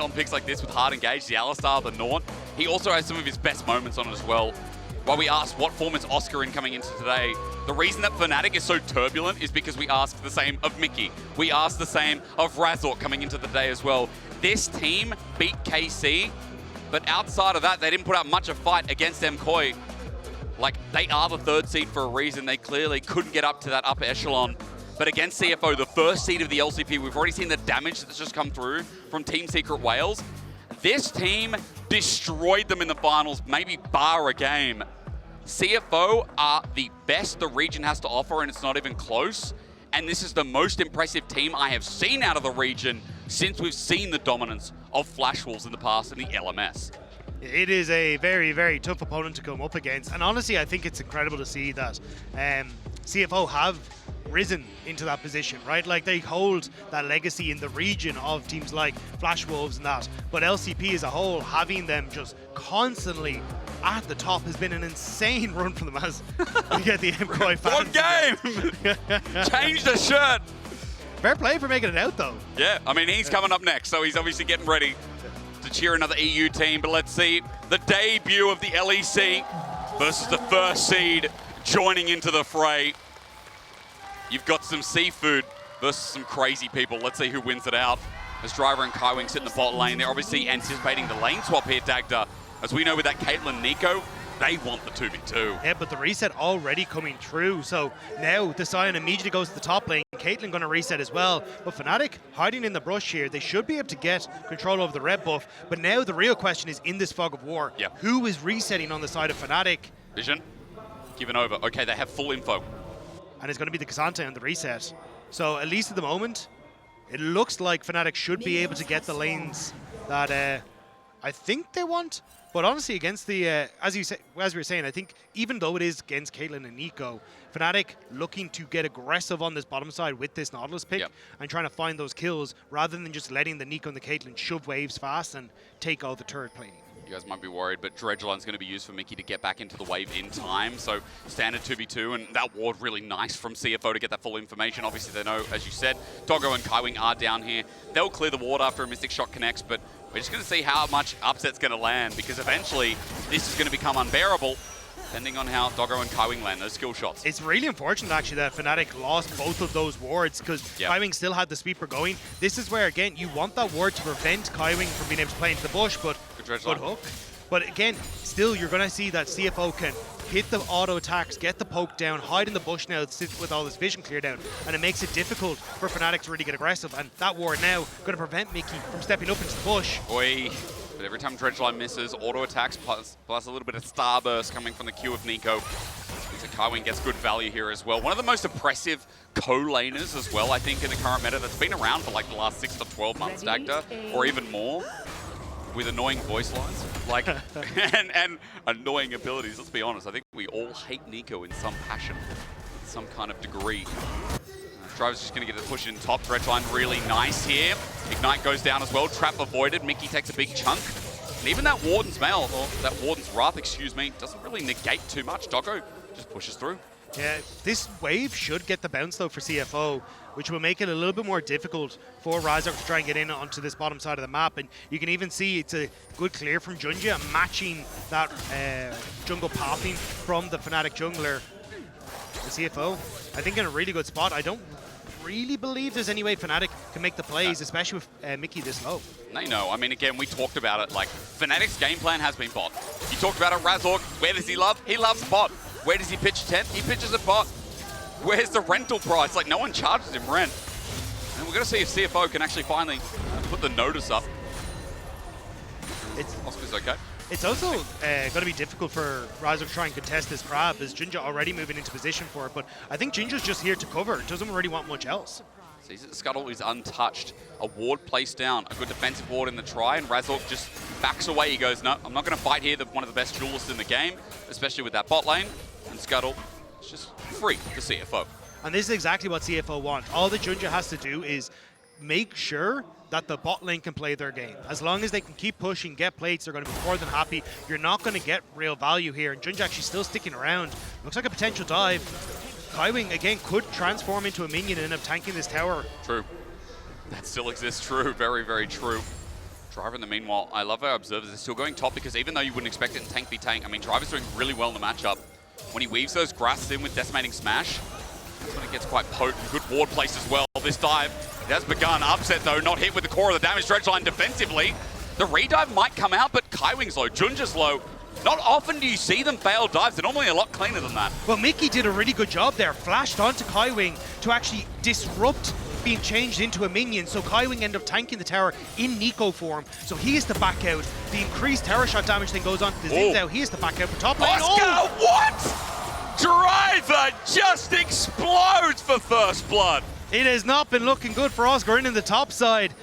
on picks like this with hard engage, the Alistar, the Naught. He also has some of his best moments on it as well. While we asked what form is Oscar in coming into today, the reason that Fnatic is so turbulent is because we asked the same of Mickey. We asked the same of Razork coming into the day as well. This team beat KC, but outside of that, they didn't put up much of a fight against MKOI. Like, they are the 3rd seed for a reason. They clearly couldn't get up to that upper echelon. But against CFO, the 1st seed of the LCP, we've already seen the damage that's just come through from Team Secret Wales. This team destroyed them in the finals, maybe bar a game. CFO are the best the region has to offer, and it's not even close. And this is the most impressive team I have seen out of the region since we've seen the dominance of Flash Wolves in the past in the LMS. It is a very, very tough opponent to come up against. And honestly, I think it's incredible to see that CFO have risen into that position, right? Like, they hold that legacy in the region of teams like Flash Wolves and that. But LCP as a whole, having them just constantly at the top has been an insane run for them as we get the MKOI fans. One game! Change the shirt! Fair play for making it out, though. Yeah, I mean, he's coming up next, so he's obviously getting ready to cheer another EU team. But let's see the debut of the LEC versus the 1st seed joining into the fray. You've got some seafood versus some crazy people. Let's see who wins it out. As Driver and Kaiwing sit in the bot lane, they're obviously anticipating the lane swap here, Dagda. As we know with that Caitlyn Nico, they want the 2v2. Yeah, but the reset already coming through. So now the Sion immediately goes to the top lane. Caitlyn going to reset as well. But Fnatic hiding in the brush here. They should be able to get control over the red buff. But now the real question is in this fog of war. Yep. Who is resetting on the side of Fnatic? Vision, given over. Okay, they have full info. And it's going to be the K'Sante on the reset. So at least at the moment, it looks like Fnatic should be able to get the lanes that I think they want. But honestly, against the, as we were saying, I think even though it is against Caitlyn and Nico, Fnatic looking to get aggressive on this bottom side with this Nautilus pick and trying to find those kills rather than just letting the Nico and the Caitlyn shove waves fast and take out the turret plating. You guys might be worried, but Dredgeland's going to be used for Mickey to get back into the wave in time. So standard 2v2, and that ward really nice from CFO to get that full information. Obviously, they know, as you said, Doggo and Kaiwing are down here. They'll clear the ward after a Mystic Shot connects, but we're just going to see how much upset's going to land, because eventually this is going to become unbearable, depending on how Doggo and Kaiwing land those skill shots. It's really unfortunate, actually, that Fnatic lost both of those wards, because Kaiwing still had the sweeper going. This is where, again, you want that ward to prevent Kaiwing from being able to play into the bush, but good hook. But again, still, you're going to see that CFO can hit the auto attacks, get the poke down, hide in the bush now with all this vision cleared out, and it makes it difficult for Fnatic to really get aggressive. And that ward now going to prevent Mickey from stepping up into the bush. Oi. But every time Dredgeline misses, auto attacks plus a little bit of starburst coming from the Q of Nico. So Kaiwing gets good value here as well. One of the most oppressive co-laners as well, I think, in the current meta that's been around for like the last 6 to 12 months, Dagda, or even more, with annoying voice lines, like, and annoying abilities. Let's be honest, I think we all hate Nico in some passion, some kind of degree. Driver's just going to get the push in top. Dredgeline really nice here. Ignite goes down as well. Trap avoided. Mickey takes a big chunk. And even that Warden's Mail, or that Warden's Wrath, excuse me, doesn't really negate too much. Doggo just pushes through. Yeah, this wave should get the bounce, though, for CFO, which will make it a little bit more difficult for Razork to try and get in onto this bottom side of the map. And you can even see it's a good clear from Junja, matching that jungle popping from the Fnatic jungler. The CFO, I think, in a really good spot. I don't really believe there's any way Fnatic can make the plays, especially with Mickey this low. No, I mean, again, we talked about it. Like, Fnatic's game plan has been bot. You talked about it, Razork. Where does he love? He loves bot. Where does he pitch tent? He pitches a bot. Where's the rental price? Like, no one charges him rent. And we're going to see if CFO can actually finally put the notice up. Oscar's okay. It's also going to be difficult for Razork to try and contest this crab, as Jinja already moving into position for it. But I think Jinja's just here to cover. Doesn't really want much else. Sees that the Scuttle is untouched. A ward placed down. A good defensive ward in the try. And Razork just backs away. He goes, no, I'm not going to fight here. One of the best duelists in the game, especially with that bot lane. And Scuttle is just free for CFO. And this is exactly what CFO want. All that Junja has to do is make sure that the bot lane can play their game. As long as they can keep pushing, get plates, they're going to be more than happy. You're not going to get real value here. And Junja actually still sticking around. Looks like a potential dive. Kaiwing, again, could transform into a minion and end up tanking this tower. True. That still exists. True. Very, very true. Driver in the meanwhile, I love our observers. They're still going top because even though you wouldn't expect it in tank v tank, I mean, Driver's doing really well in the matchup. When he weaves those grasses in with Decimating Smash, that's when it gets quite potent. Good ward place as well. This dive, it has begun. Upset though, not hit with the core of the damage stretch line defensively. The redive might come out, but Kaiwing's low, Junja's low. Not often do you see them fail dives. They're normally a lot cleaner than that. Well, Mickey did a really good job there. Flashed onto Kaiwing to actually disrupt being changed into a minion, so Kaiwing ended up tanking the tower in Nico form, so he is to back out. The increased tower shot damage then goes on to the Zings out. He is to back out for top lane. Oscar, what? Driver just explodes for first blood. It has not been looking good for Oscar in the top side.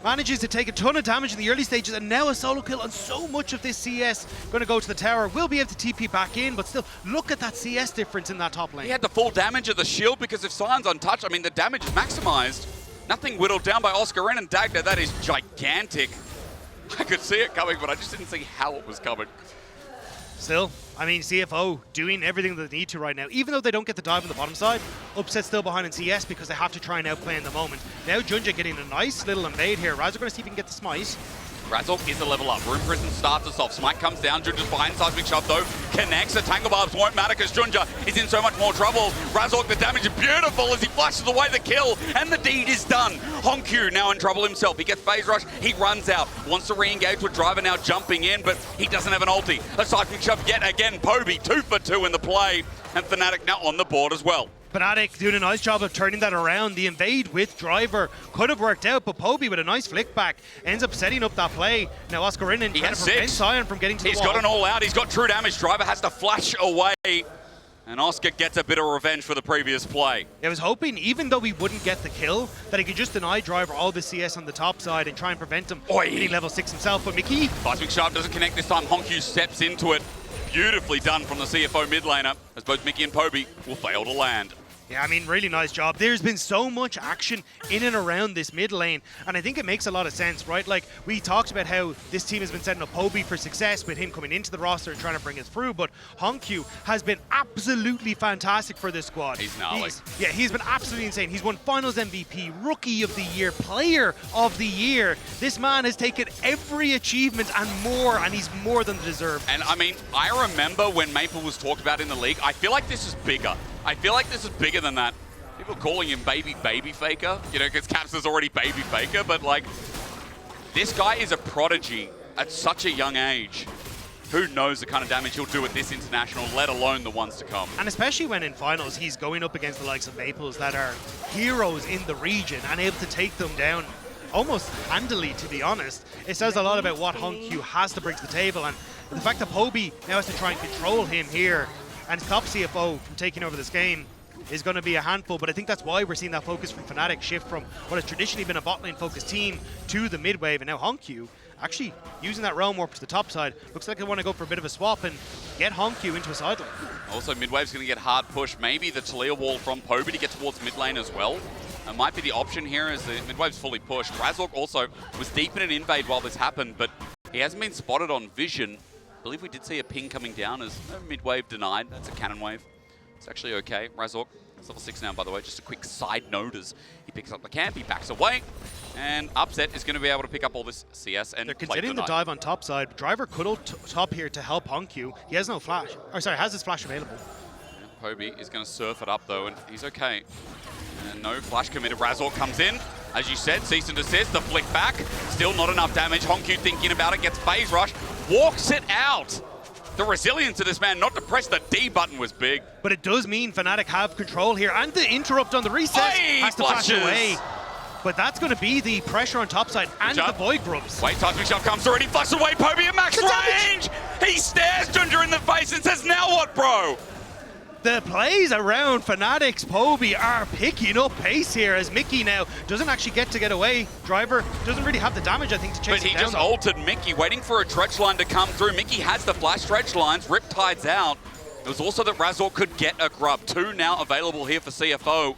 Manages to take a ton of damage in the early stages, and now a solo kill on so much of this CS. Going to go to the tower. Will be able to TP back in, but still, look at that CS difference in that top lane. He had the full damage of the shield because if Sion's untouched, I mean, the damage is maximized. Nothing whittled down by Oscar and Dagda. That is gigantic. I could see it coming, but I just didn't see how it was coming. Still, I mean, CFO doing everything that they need to right now. Even though they don't get the dive on the bottom side, Upset still behind in CS because they have to try and outplay in the moment. Now Junja getting a nice little invade here. Raz are going to see if he can get the smite. Razork is a level up. Room Prison starts us off. Smite comes down. Junja's behind. Seismic Shove, though, connects. The Tangle Barbs won't matter because Junja is in so much more trouble. Razork, the damage is beautiful as he flashes away the kill, and the deed is done. Honkyu now in trouble himself. He gets phase rush. He runs out. Wants to re-engage with Driver now jumping in, but he doesn't have an ulti. A Seismic Shove yet again. Poby, 2 for 2 in the play, and Fnatic now on the board as well. Fnatic doing a nice job of turning that around. The invade with Driver could have worked out, but Poby with a nice flick back ends up setting up that play. Now Oscar in and trying to prevent Sion from getting to the wall. He's got an all out. He's got true damage. Driver has to flash away, and Oscar gets a bit of revenge for the previous play. I was hoping, even though he wouldn't get the kill, that he could just deny Driver all the CS on the top side and try and prevent him hitting level 6 himself. But Mickey, Seismic Shove doesn't connect this time. Honkyu steps into it. Beautifully done from the CFO mid laner, as both Mickey and Poby will fail to land. yeah, I mean, really nice job. There's been so much action in and around this mid lane, and I think it makes a lot of sense, right? Like, we talked about how this team has been setting up Poby for success with him coming into the roster and trying to bring us through, but Honkyu has been absolutely fantastic for this squad. He's gnarly. He's been absolutely insane. He's won Finals MVP, Rookie of the Year, Player of the Year. This man has taken every achievement and more, and he's more than deserved. And I mean, I remember when Maple was talked about in the league, I feel like this is bigger. I feel like this is bigger than that. People calling him baby faker, you know, because Caps is already baby faker, but like, this guy is a prodigy at such a young age. Who knows the kind of damage he'll do at this international, let alone the ones to come. And especially when in finals, he's going up against the likes of Maples that are heroes in the region and able to take them down almost handily, to be honest. It says a lot about what Honkyu has to bring to the table, and the fact that Poby now has to try and control him here and stop CFO from taking over this game is going to be a handful, but I think that's why we're seeing that focus from Fnatic shift from what has traditionally been a bot lane focused team to the mid wave, and now Honkyu actually using that realm warp to the top side. Looks like they want to go for a bit of a swap and get Honkyu into a side lane. Also, mid wave's going to get hard push. Maybe the Talia wall from Poby to get towards mid lane as well. That might be the option here as the mid wave's fully pushed. Razork also was deep in an invade while this happened, but he hasn't been spotted on vision. I believe we did see a ping coming down as mid wave denied. That's a cannon wave. It's actually okay. Razork is level 6 now, by the way. Just a quick side note as he picks up the camp, he backs away, and Upset is going to be able to pick up all this CS and they're considering the dive on top side. Driver could ult top here to help Honkyu. He has no flash. Or sorry, has his flash available. Yeah, Poby is going to surf it up though, and he's okay. And no flash committed. Razork comes in. As you said, cease and desist, the flick back. Still not enough damage. Honkyu thinking about it, gets phase rush, walks it out. The resilience of this man not to press the D button was big. But it does mean Fnatic have control here, and the interrupt on the reset has to flash away. But that's going to be the pressure on top side and the Void Grubs. Wait, Seismic Shove comes already, flashes away, Poby at max range! He stares Junja in the face and says, now what, bro? The plays around Fnatic's Poby are picking up pace here as Mickey now doesn't actually get away. Driver doesn't really have the damage, I think, to chase But he him down. just altered Mickey, waiting for a stretch line to come through. Mickey has the flash stretch lines, Riptide's out. It was also that Razork could get a grub. 2 now available here for CFO.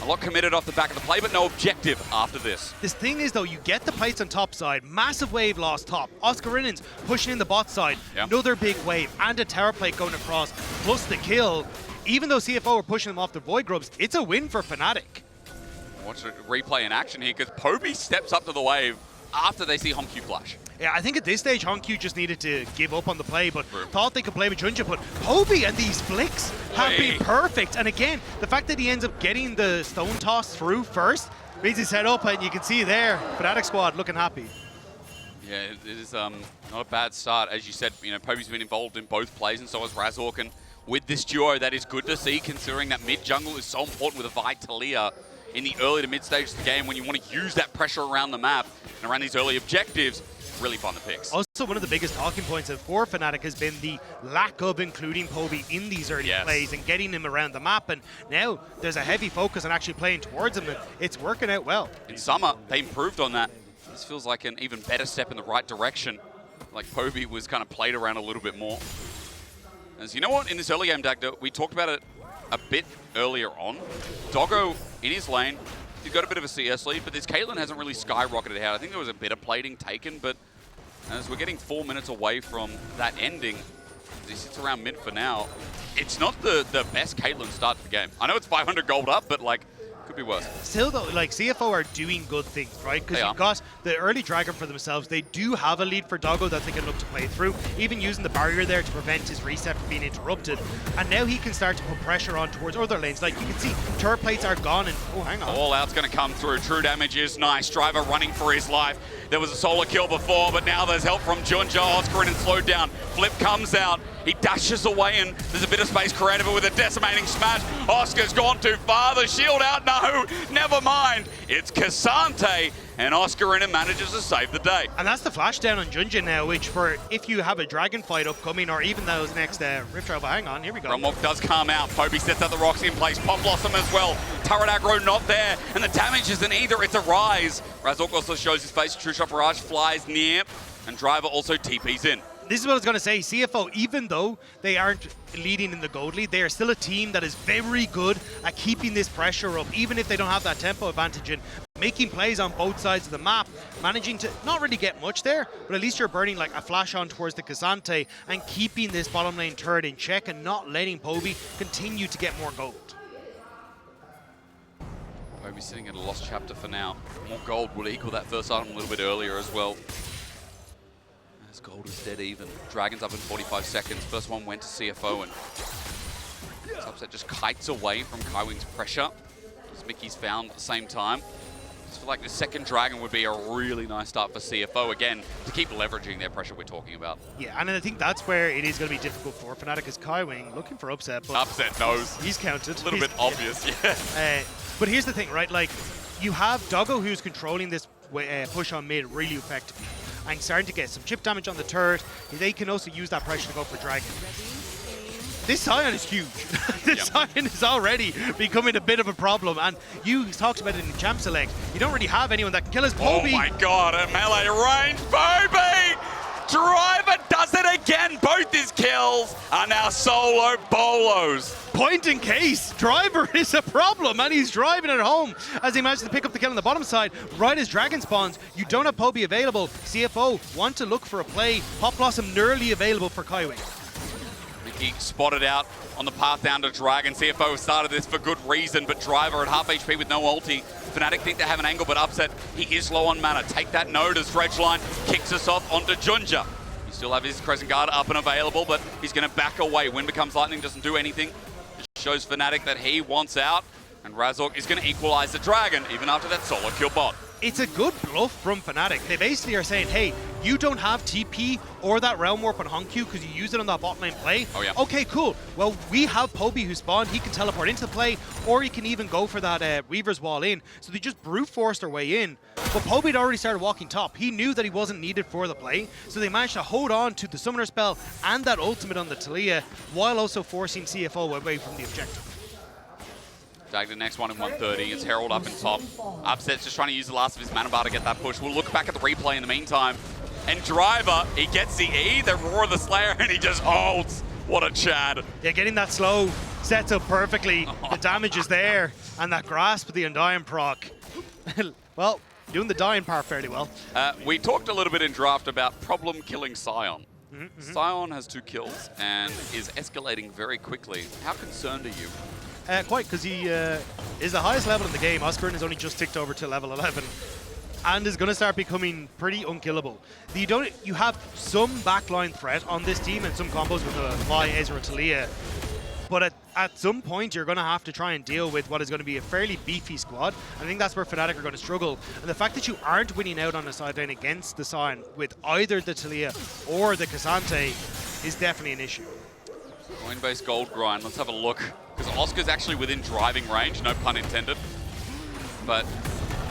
A lot committed off the back of the play, but no objective after this. This thing is, though, you get the plates on top side, massive wave lost top. Oscar Innens pushing in the bot side, another big wave, and a tower plate going across, plus the kill. Even though CFO are pushing them off the Void Grubs, it's a win for Fnatic. Watch a replay in action here, because Poby steps up to the wave, after they see Hongq flash. Yeah, I think at this stage, Hongq just needed to give up on the play, but thought they could play with Junja. But Poby and these flicks have been perfect. And again, the fact that he ends up getting the stone toss through first means he's set up, and you can see there, Fnatic squad looking happy. Yeah, it is not a bad start. As you said, you know, Poby's been involved in both plays, and so has Razork. And with this duo, that is good to see, considering that mid jungle is so important with a Vitalia in the early to mid stages of the game when you want to use that pressure around the map and around these early objectives. Really fun to picks. Also, one of the biggest talking points for Fnatic has been the lack of including Poby in these early plays and getting him around the map. And now there's a heavy focus on actually playing towards him, and it's working out well. In summer, they improved on that. This feels like an even better step in the right direction. Like Poby was kind of played around a little bit more. As you know what, in this early game, Dagda, we talked about it a bit earlier on. Doggo in his lane, he's got a bit of a CS lead, but this Caitlyn hasn't really skyrocketed out. I think there was a bit of plating taken, but as we're getting 4 minutes away from that ending, he sits around mid for now. It's not the best Caitlyn start to the game. I know it's 500 gold up, but like, could be worse. Still though, like CFO are doing good things, right? Because you've got the early Dragon for themselves. They do have a lead for Doggo that they can look to play through, even using the barrier there to prevent his reset from being interrupted. And now he can start to put pressure on towards other lanes. Like you can see, turret plates are gone, and oh, hang on. All out's going to come through. True damage is nice. Driver running for his life. There was a solo kill before, but now there's help from Junja. Oscar and slowed down. Flip comes out. He dashes away, and there's a bit of space created, but with a decimating smash, Oscar's gone too far. The shield out. No, never mind. It's Cassante, and Oscar in manages to save the day. And that's the flash down on Junja now, which for if you have a dragon fight upcoming, or even those next Rift Trial, but hang on, here we go. Rumlock does calm out. Poby sets out the rocks in place. Pop Blossom as well. Turret aggro not there, and the damage isn't either. It's a rise. Razork also shows his face. True Shot Barrage flies near, and Driver also TPs in. This is what I was going to say. CFO, even though they aren't leading in the gold lead, they are still a team that is very good at keeping this pressure up, even if they don't have that tempo advantage, and making plays on both sides of the map, managing to not really get much there, but at least you're burning like a flash on towards the Cassante and keeping this bottom lane turret in check and not letting Poby continue to get more gold. Poby's sitting at a lost chapter for now. More gold would equal that first item a little bit earlier as well. As gold is dead even. Dragon's up in 45 seconds. First one went to CFO, and this upset just kites away from Kaiwing's pressure, as Mickey's found at the same time. I just feel like the second Dragon would be a really nice start for CFO, again, to keep leveraging their pressure we're talking about. Yeah, and I think that's where it is going to be difficult for Fnatic, as Kaiwing looking for upset. But upset knows. He's counted. A little bit obvious, yeah. But here's the thing, right? Like, you have Doggo who's controlling this push on mid really effectively and starting to get some chip damage on the turret. They can also use that pressure to go for Dragon. This Sion is huge. This Sion is already becoming a bit of a problem, and you talked about it in Champ Select. You don't really have anyone that can kill us. Poby. Oh my god, a melee range, Poby! Driver does it again. Both his kills are now solo bolos. Point in case, Driver is a problem, and he's driving it home as he manages to pick up the kill on the bottom side. Right as Dragon spawns, you don't have Poby available. CFO want to look for a play. Pop Blossom nearly available for Kaiwing. Mickey spotted out on the path down to Dragon. CFO started this for good reason, but Driver at half HP with no ulti. Fnatic think they have an angle, but upset. He is low on mana. Take that node as Dredgeline kicks us off onto Junja. You still have his Crescent Guard up and available, but he's going to back away. Wind becomes lightning, doesn't do anything. Just shows Fnatic that he wants out, and Razork is going to equalize the Dragon, even after that solo kill bot. It's a good bluff from Fnatic. They basically are saying, hey, you don't have TP or that Realm Warp on Hongq because you used it on that bot lane play. Oh, yeah. Okay, cool. Well, we have Poby who spawned. He can teleport into the play, or he can even go for that Weaver's Wall in. So they just brute forced their way in. But Poby had already started walking top. He knew that he wasn't needed for the play, so they managed to hold on to the Summoner spell and that ultimate on the Talia, while also forcing CFO away from the objective. Dag the next one in 130. It's Herald up in top. Upset's just trying to use the last of his mana bar to get that push. We'll look back at the replay in the meantime. And Driver, he gets the E, the Roar of the Slayer, and he just holds. What a Chad. Yeah, getting that slow sets up perfectly. The damage is there. And that grasp of the Undying proc. Well, doing the dying part fairly well. We talked a little bit in draft about problem killing Sion. Sion has 2 kills and is escalating very quickly. How concerned are you? Quite, because he is the highest level in the game. Oscarin has only just ticked over to level 11. and is going to start becoming pretty unkillable. You have some backline threat on this team and some combos with the Vi, Ezreal, Talia, but at some point you're going to have to try and deal with what is going to be a fairly beefy squad. I think that's where Fnatic are going to struggle, and the fact that you aren't winning out on the side lane against the Sion with either the Talia or the K'Sante is definitely an issue. Coinbase gold grind, let's have a look, because Oscar's actually within driving range, no pun intended, but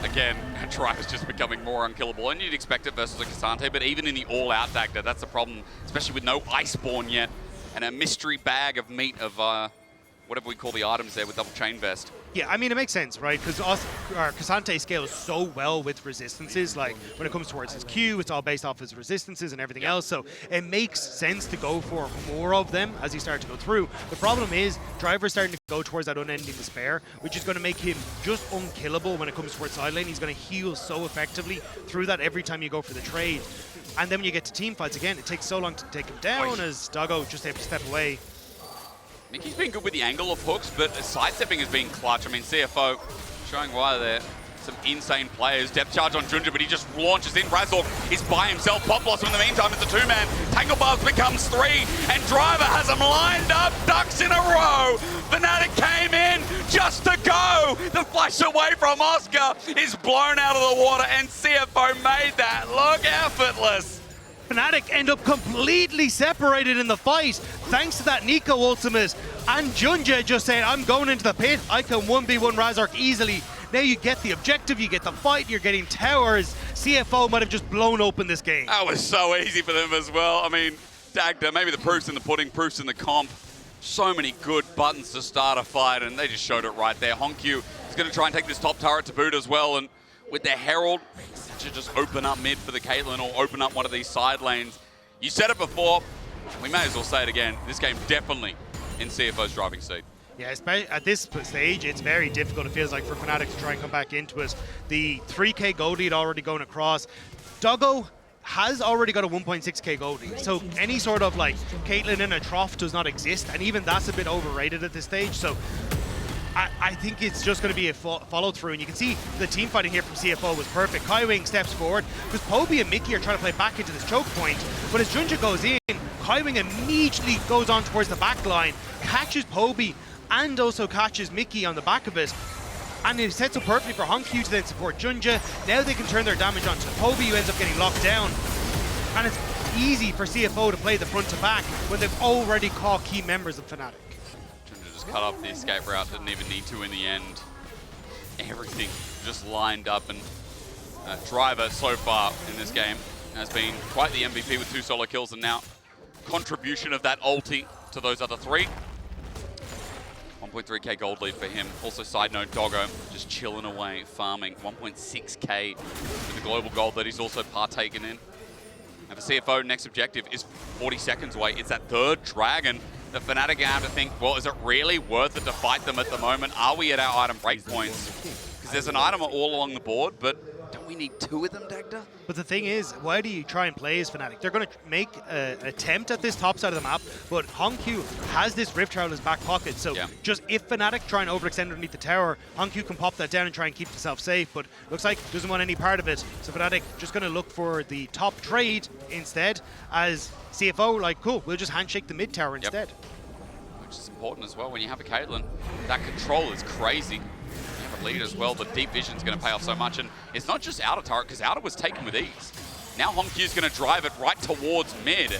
again, Drive is just becoming more unkillable, and you'd expect it versus a K'Sante, but even in the all-out Dagda, that's the problem, especially with no Iceborne yet, and a mystery bag of meat of whatever we call the items there with double chain vest. Yeah, I mean, it makes sense, right? Because K'Sante scales so well with resistances. Like, when it comes towards his Q, it's all based off his resistances and everything else. So it makes sense to go for more of them as he starts to go through. The problem is, Driver's starting to go towards that unending despair, which is going to make him just unkillable when it comes towards side lane. He's going to heal so effectively through that every time you go for the trade. And then when you get to team fights again, it takes so long to take him down as Doggo just able to step away. Mickey's been good with the angle of hooks, but sidestepping has been clutch. I mean, CFO showing why there. Some insane players. Depth charge on Junja, but he just launches in. Razork is by himself. Pop Blossom in the meantime is a two-man. Tangle Bars becomes three, and Driver has them lined up. Ducks in a row. Fnatic came in just to go. The flash away from Oscar is blown out of the water, and CFO made that look effortless. Fnatic end up completely separated in the fight thanks to that Nico ultimate, and Junja just saying, I'm going into the pit, I can 1v1 Razork easily. Now you get the objective, you get the fight, you're getting towers. CFO might have just blown open this game. That was so easy for them as well. I mean, Dagda, maybe the proof's in the pudding, proof's in the comp. So many good buttons to start a fight, and they just showed it right there. Honkyu is going to try and take this top turret to boot as well, and with their Herald, to just open up mid for the Caitlyn or open up one of these side lanes. You said it before, we may as well say it again. This game definitely in CFO's driving seat. Yeah, at this stage, it's very difficult, it feels like, for Fnatic to try and come back into it. The 3k gold lead already going across. Doggo has already got a 1.6k gold lead, so any sort of like Caitlyn in a trough does not exist, and even that's a bit overrated at this stage. So I think it's just going to be a follow-through, and you can see the team fighting here from CFO was perfect. Kaiwing steps forward, because Poby and Mickey are trying to play back into this choke point, but as Junja goes in, Kaiwing immediately goes on towards the back line, catches Poby, and also catches Mickey on the back of it, and it sets up perfectly for Honkyu to then support Junja. Now they can turn their damage onto Poby, who ends up getting locked down, and it's easy for CFO to play the front to back when they've already caught key members of Fnatic. Cut off the escape route, didn't even need to in the end. Everything just lined up, and Driver so far in this game has been quite the MVP with 2 solo kills, and now contribution of that ulti to those other 3. 1.3k gold lead for him. Also, side note, Doggo just chilling away, farming 1.6k with the global gold that he's also partaken in. And for CFO, next objective is 40 seconds away. It's that 3rd dragon. The Fnatic are going to have to think, well, is it really worth it to fight them at the moment? Are we at our item breakpoints? Because there's an item all along the board, but don't we need 2 of them, Dagda? But the thing is, why do you try and play as Fnatic? They're going to make an attempt at this top side of the map, but Honkyu has this Rift Tower in his back pocket, so just if Fnatic try and overextend underneath the tower, Honkyu can pop that down and try and keep himself safe, but looks like doesn't want any part of it. So Fnatic just going to look for the top trade instead, as CFO, like, cool, we'll just handshake the mid tower instead. Which is important as well when you have a Caitlyn. That control is crazy. You have a lead as well, but deep vision is going to pay off so much, and it's not just outer turret, because outer was taken with ease. Now Honkyu's going to drive it right towards mid,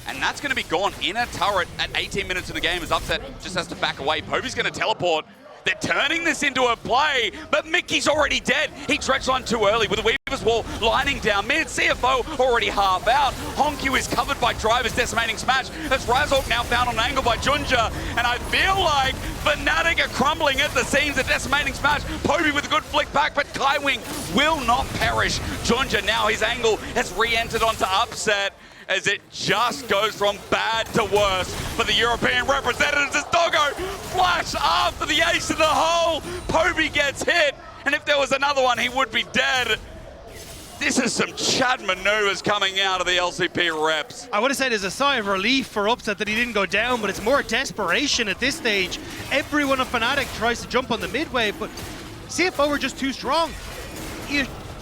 and that's going to be gone. Inner turret at 18 minutes in the game as Upset just has to back away. Poby's going to teleport. They're turning this into a play, but Mickey's already dead. He dredged on too early with a Weaver's Wall lining down mid. CFO already half out. Honkyu is covered by Driver's Decimating Smash. As Razork now found on an angle by Junja, and I feel like Fnatic are crumbling at the seams. A Decimating Smash. Poby with a good flick back, but Kaiwing will not perish. Junja now, his angle has re-entered onto Upset, as it just goes from bad to worse for the European representatives as Doggo flash after the ace in the hole. Poby gets hit, and if there was another one, he would be dead. This is some Chad maneuvers coming out of the LCP reps. I would have said there's a sigh of relief for Upset that he didn't go down, but it's more desperation at this stage. Everyone of Fnatic tries to jump on the mid wave, but CFO are just too strong.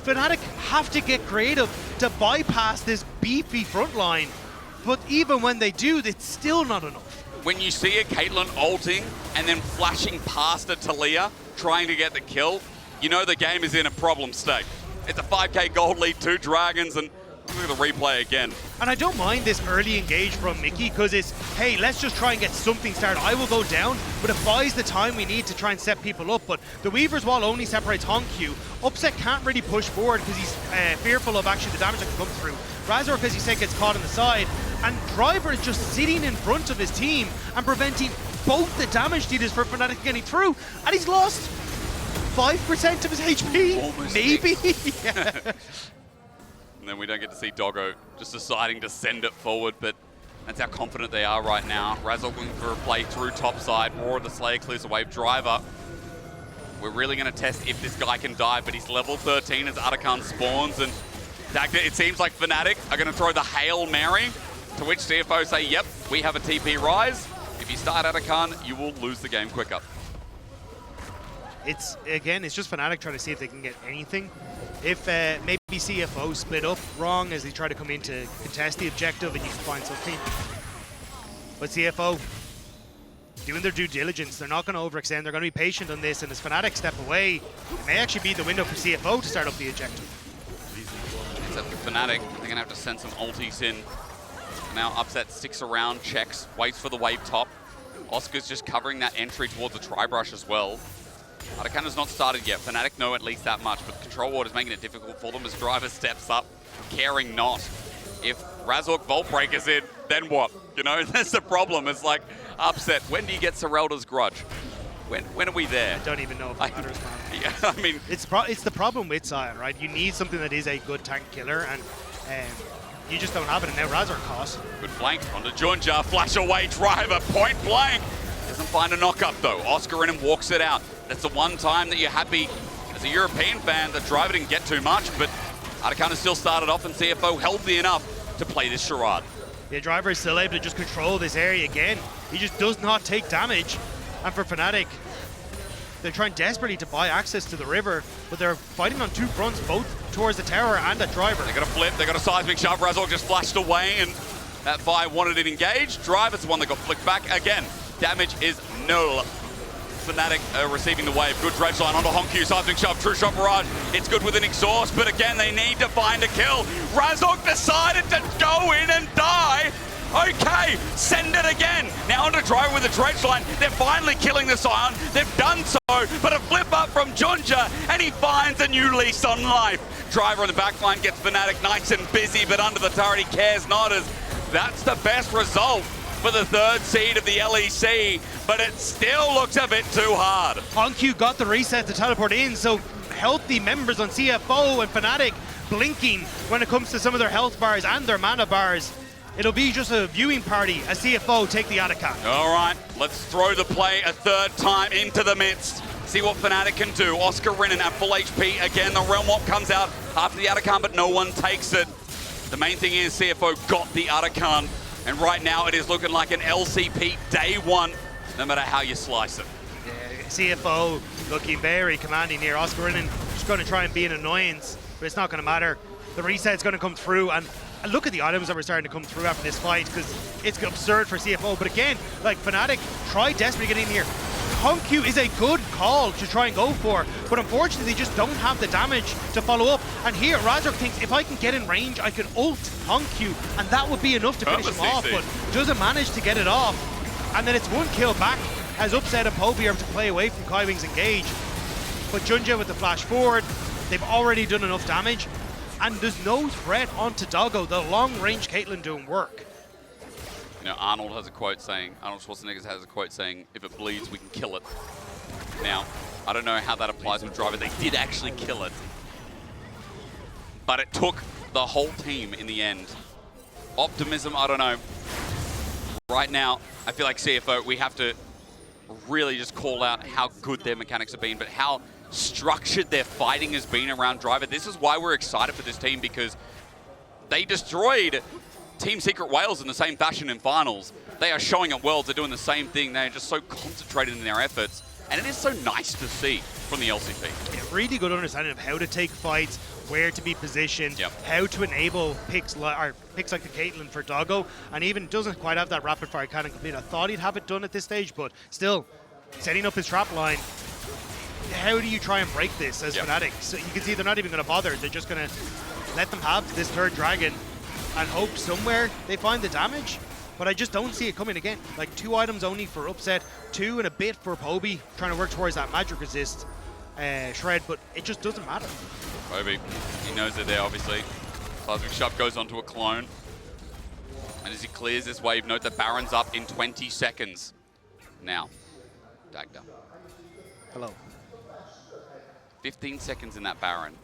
Fnatic have to get creative to bypass this beefy front line. But even when they do, it's still not enough. When you see a Caitlyn ulting and then flashing past a Talia, trying to get the kill, you know the game is in a problem state. It's a 5k gold lead, 2 dragons, and look at the replay again. And I don't mind this early engage from Mickey because it's, hey, let's just try and get something started. I will go down, but it buys the time we need to try and set people up. But the Weaver's Wall only separates Hongq. Upset can't really push forward because he's fearful of actually the damage that can come through. Razor, because he said, gets caught on the side. And Driver is just sitting in front of his team and preventing both the damage dealers for Fnatic getting through. And he's lost 5% of his HP, almost maybe. Yeah. And then we don't get to see Doggo just deciding to send it forward, but that's how confident they are right now. Razzle looking for a play through top side. More of the Slayer clears the wave. Driver, we're really going to test if this guy can dive, but he's level 13 as Atakan spawns, and it seems like Fnatic are going to throw the Hail Mary, to which CFO say, yep, we have a TP rise. If you start Atakan, you will lose the game quicker. It's just Fnatic trying to see if they can get anything. If maybe CFO split up wrong as they try to come in to contest the objective and you can find something. But CFO, doing their due diligence, they're not going to overextend, they're going to be patient on this, and as Fnatic step away, it may actually be the window for CFO to start up the objective. Except for Fnatic, they're going to have to send some ultis in. Now Upset sticks around, checks, waits for the wave top. Oscar's just covering that entry towards the tri-brush as well. Atakan has not started yet. Fnatic know at least that much, but Control Ward is making it difficult for them as Driver steps up, caring not. If Razork Vault Breaker's in, then what? You know, that's the problem. It's like, Upset, when do you get Serelda's Grudge? When are we there? I don't even know if it matters, man. Yeah, I mean... It's the problem with Sion, right? You need something that is a good tank killer, and you just don't have it, and now Razor caught. Good flank onto Junja, flash away Driver, point blank. Doesn't find a knock-up though. Oscar in and walks it out. That's the one time that you're happy as a European fan that Driver didn't get too much, but Atakan has still started off and CFO healthy enough to play this charade. Yeah, Driver is still able to just control this area again. He just does not take damage. And for Fnatic, they're trying desperately to buy access to the river, but they're fighting on 2 fronts, both towards the tower and at Driver. They got a flip, they got a seismic shove. Razork just flashed away, and that fire wanted it engaged. Driver's the one that got flicked back. Again, damage is null. Fnatic receiving the wave. Good dredge line onto Hongq, seismic shove, true shot barrage. It's good with an exhaust, but again, they need to find a kill. Razork decided to go in and die. Okay, send it again. Now onto Driver with a dredge line. They're finally killing the Scion. They've done so, but a flip up from Junja, and he finds a new lease on life. Driver on the back line gets Fnatic nice and busy, but under the turret he cares not, as that's the best result for the 3rd seed of the LEC, but it still looks a bit too hard. Hongq got the reset to teleport in, so healthy members on CFO and Fnatic blinking when it comes to some of their health bars and their mana bars. It'll be just a viewing party as CFO take the Atakan. All right, let's throw the play a 3rd time into the midst. See what Fnatic can do. Oscar Rinnan at full HP. Again, the Realm Warp comes out after the Atakan, but no one takes it. The main thing is CFO got the Atakan, and right now it is looking like an LCP day 1, no matter how you slice it. Yeah, CFO looking very commanding here. Oscar Rinnan just going to try and be an annoyance, but it's not going to matter. The reset's going to come through, and look at the items that were starting to come through after this fight, because it's absurd for CFO. But again, like Fnatic try desperately to get in here. Hongq is a good call to try and go for, but unfortunately they just don't have the damage to follow up. And here, Razork thinks, if I can get in range, I can ult Hongq, and that would be enough to finish him off, but doesn't manage to get it off. And then it's 1 kill back as Upset and Poby are able to play away from Kaiwing's engage. But Junja with the flash forward, they've already done enough damage. And there's no threat onto Doggo. The long-range Caitlyn doing work. You know, Arnold Schwarzenegger has a quote saying, if it bleeds, we can kill it. Now, I don't know how that applies with Driver. They did actually kill it. But it took the whole team in the end. Optimism, I don't know. Right now, I feel like CFO, we have to really just call out how good their mechanics have been, but how structured their fighting has been around Driver. This is why we're excited for this team, because they destroyed Team Secret Wales in the same fashion in finals. They are showing at Worlds, they're doing the same thing. They're just so concentrated in their efforts. And it is so nice to see from the LCP. Yeah, really good understanding of how to take fights, where to be positioned, Yep. how to enable picks like the Caitlyn for Doggo, and even doesn't quite have that rapid fire cannon complete. I thought he'd have it done at this stage, but still, setting up his trap line. How do you try and break this as Yep. Fnatic? So you can see they're not even going to bother. They're just going to let them have this third dragon and hope somewhere they find the damage. But I just don't see it coming again. Like 2 items only for Upset, 2 and a bit for Poby, trying to work towards that magic resist shred, but it just doesn't matter. Poby, he knows they're there, obviously. Seismic Shove goes onto a clone. And as he clears this wave, note that Baron's up in 20 seconds. Now, Dagda. Hello. 15 seconds in that Baron.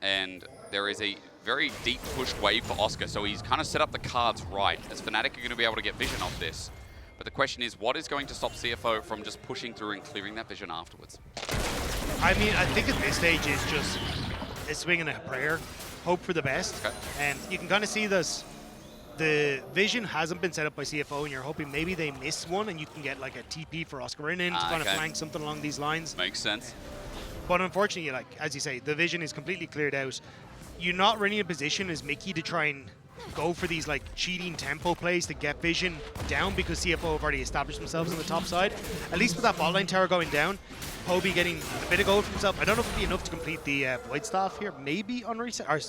And there is a very deep pushed wave for Oscar, so he's kind of set up the cards right, as Fnatic are going to be able to get vision of this. But the question is, what is going to stop CFO from just pushing through and clearing that vision afterwards? I mean, I think at this stage it's just a swing and a prayer, hope for the best. Okay. And you can kind of see this. The vision hasn't been set up by CFO, and you're hoping maybe they miss one and you can get like a TP for Oscar in to kind of flank something along these lines. Makes sense. But unfortunately, like as you say, the vision is completely cleared out. You're not really in a position as Mickey to try and go for these like cheating tempo plays to get vision down, because CFO have already established themselves on the top side. At least with that bot lane tower going down, Poby getting a bit of gold for himself. I don't know if it'll be enough to complete the Void Staff here. Maybe on reset. Or,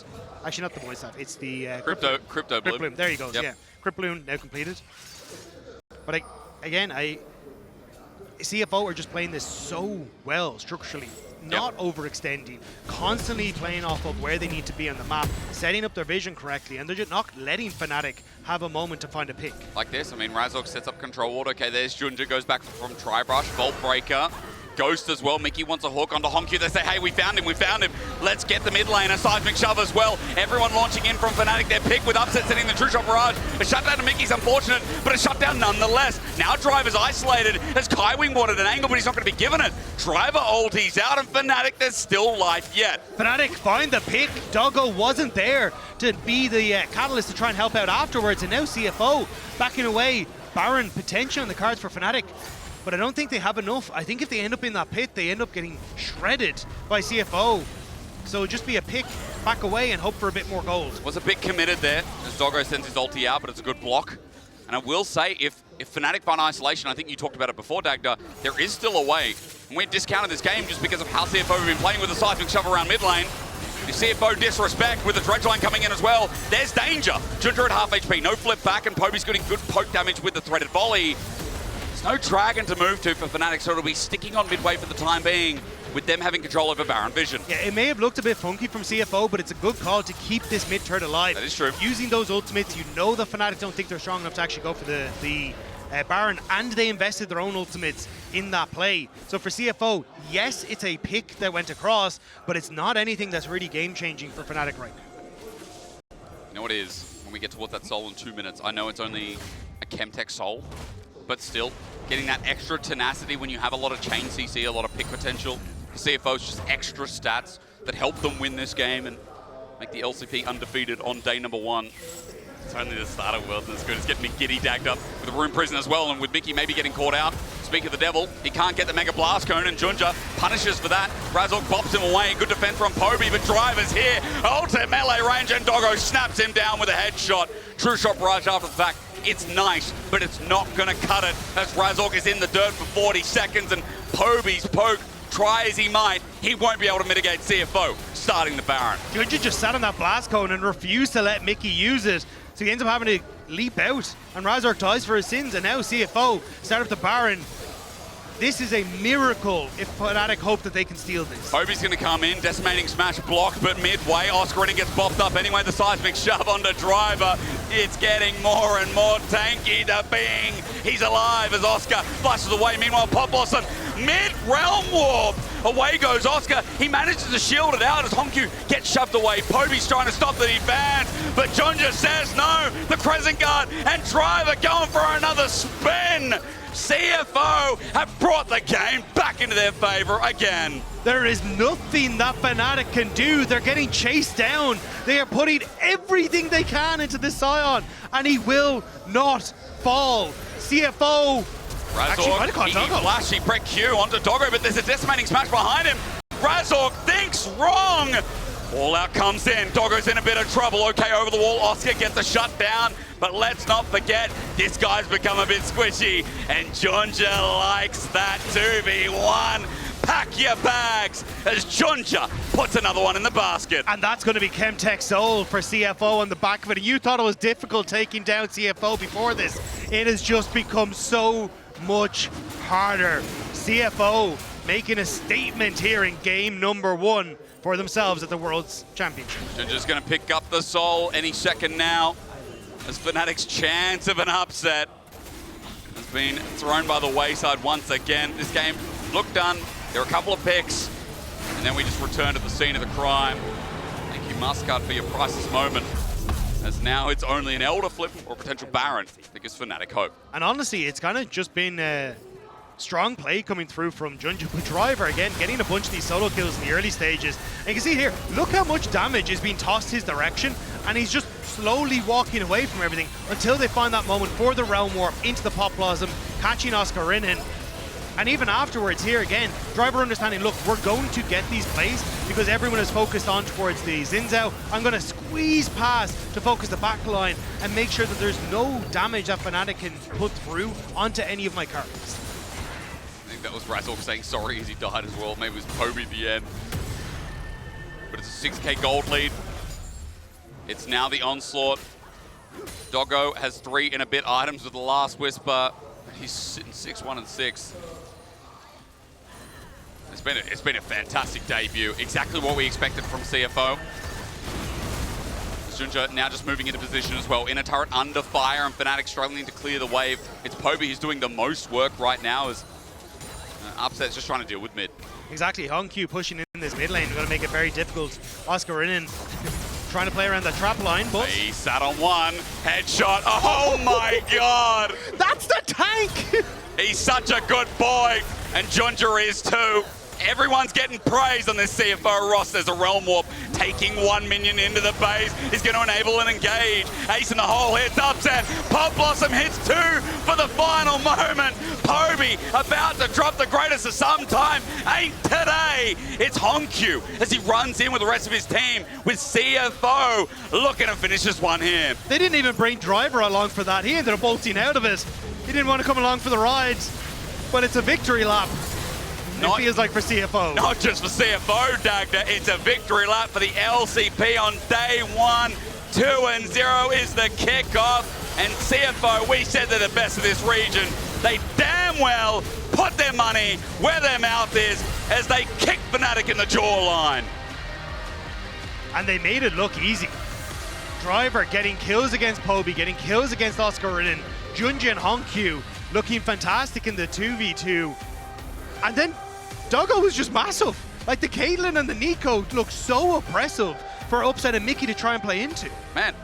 actually, not the Void Staff. It's the Crypto Bloom. There he goes. Yep. Yeah, Crypt Bloom now completed. But CFO are just playing this so well structurally. Not overextending, constantly playing off of where they need to be on the map, setting up their vision correctly, and they're just not letting Fnatic have a moment to find a pick. Like this, I mean, Razork sets up control ward. Okay, there's Junja, goes back from Tribrush, Vault Breaker, Ghost as well. Mickey wants a hook onto Honku. They say, hey, we found him. Let's get the mid lane. A Seismic Shove as well. Everyone launching in from Fnatic. Their pick with Upset setting the True Shot Barrage. A shutdown to Mickey's unfortunate, but a shutdown nonetheless. Now Driver's isolated as Kaiwing wanted an angle, but he's not going to be given it. Driver ulties out, and Fnatic, there's still life yet. Fnatic find the pick. Doggo wasn't there to be the catalyst to try and help out afterwards, and now CFO backing away. Baron potential on the cards for Fnatic. But I don't think they have enough. I think if they end up in that pit, they end up getting shredded by CFO. So just be a pick, back away, and hope for a bit more gold. Was a bit committed there as Doggo sends his ulti out, but it's a good block. And I will say, if Fnatic find isolation, I think you talked about it before, Dagda, there is still a way. And we discounted this game just because of how CFO have been playing with the Seismic Shove around mid lane. If CFO disrespect with the dredge line coming in as well, there's danger. Junja at half HP, no flip back, and Poby's getting good poke damage with the threaded volley. No dragon to move to for Fnatic, so it'll be sticking on midway for the time being, with them having control over Baron Vision. Yeah, it may have looked a bit funky from CFO, but it's a good call to keep this mid turret alive. That is true. Using those ultimates, you know the Fnatic don't think they're strong enough to actually go for the Baron, and they invested their own ultimates in that play. So for CFO, yes, it's a pick that went across, but it's not anything that's really game-changing for Fnatic right now. You know what it is? When we get towards that soul in 2 minutes, I know it's only a Chemtech soul, but still, getting that extra tenacity when you have a lot of chain CC, a lot of pick potential. CFO's just extra stats that help them win this game and make the LCP undefeated on day number 1. It's only the start of Worlds as good. It's getting me giddy dagged up with a Rune Prison as well, and with Mickey maybe getting caught out. Speak of the devil, he can't get the Mega Blast Cone, and Junja punishes for that. Razork bops him away. Good defense from Poby, but Driver's here. Ult at melee range, and Doggo snaps him down with a headshot. True Shot Barrage after the fact. It's nice, but it's not going to cut it as Razork is in the dirt for 40 seconds, and Poby's poke, try as he might, he won't be able to mitigate CFO, starting the Baron. Junja just sat on that blast cone and refused to let Mickey use it, so he ends up having to leap out, and Razork dies for his sins, and now CFO start up the Baron. This is a miracle if Fnatic hope that they can steal this. Poby's going to come in, decimating smash block, but midway, Oscar gets bopped up anyway. The Seismic Shove onto Driver. It's getting more and more tanky. The Bing, he's alive as Oscar flushes away. Meanwhile, Pop Blossom, mid-realm warp. Away goes Oscar. He manages to shield it out as Honku gets shoved away. Poby's trying to stop the advance, but Junja says no. The Crescent Guard and Driver going for another spin. CFO have brought the game back into their favor again. There is nothing that Fnatic can do. They're getting chased down. They are putting everything they can into this Scion, and he will not fall. CFO Actually, might have caught Doggo. Flashy break Q onto Doggo, but there's a decimating smash behind him. Razork thinks wrong. All out comes in. Doggo's in a bit of trouble. Okay, over the wall. Oscar gets the shut down. But let's not forget, this guy's become a bit squishy. And Junja likes that 2v1. Pack your bags as Junja puts another one in the basket. And that's going to be Chemtech Soul for CFO on the back of it. And you thought it was difficult taking down CFO before this. It has just become so much harder. CFO making a statement here in game number 1 for themselves at the World's Championship. Junja's going to pick up the Soul any second now, as Fnatic's chance of an upset has been thrown by the wayside once again. This game looked done. There are a couple of picks, and then we just return to the scene of the crime. Thank you, Muscat, for your priceless moment, as now it's only an Elder flip or a potential Baron that gives Fnatic hope. And honestly, it's kind of just been strong play coming through from Junja. But Driver, again, getting a bunch of these solo kills in the early stages. And you can see here, look how much damage is being tossed his direction, and he's just slowly walking away from everything until they find that moment for the Realm Warp into the Pop Blossom, catching Oscar in. And even afterwards here again, Driver understanding, look, we're going to get these plays because everyone is focused on towards the Xin Zhao. I'm going to squeeze past to focus the back line and make sure that there's no damage that Fnatic can put through onto any of my cards. I think that was Razork saying sorry as he died as well. Maybe it was Poby at the end. But it's a 6k gold lead. It's now the Onslaught. Doggo has 3 and a bit items with the Last Whisper. He's sitting 6-1 and 6. It's been a fantastic debut. Exactly what we expected from CFO. Junja now just moving into position as well. Inner turret under fire and Fnatic struggling to clear the wave. It's Poby who's doing the most work right now as Upset's just trying to deal with mid. Exactly, Hongq pushing in this mid lane. We're going to make it very difficult. Oscar in trying to play around the trap line, but... He sat on one. Headshot. Oh my god! That's the tank! He's such a good boy, and Junja is too. Everyone's getting praise on this CFO roster. There's a Realm Warp taking 1 minion into the base. He's going to enable an engage. Ace in the hole hits Upset. Pop Blossom hits 2 for the final moment. Poby about to drop the greatest of some time. Ain't today. It's Hongq as he runs in with the rest of his team with CFO looking to finish this one here. They didn't even bring Driver along for that. He ended up bolting out of it. He didn't want to come along for the rides, but it's a victory lap. It feels like for CFO. Not just for CFO, Dagda. It's a victory lap for the LCP on day 1. 2-0 is the kickoff. And CFO, we said they're the best of this region. They damn well put their money where their mouth is as they kick Fnatic in the jawline. And they made it look easy. Driver getting kills against Poby, getting kills against Oscar Ridden. Junja and Hongq looking fantastic in the 2v2. And then Doggo was just massive. Like the Caitlyn and the Nico look so oppressive for Upset and Mickey to try and play into. Man,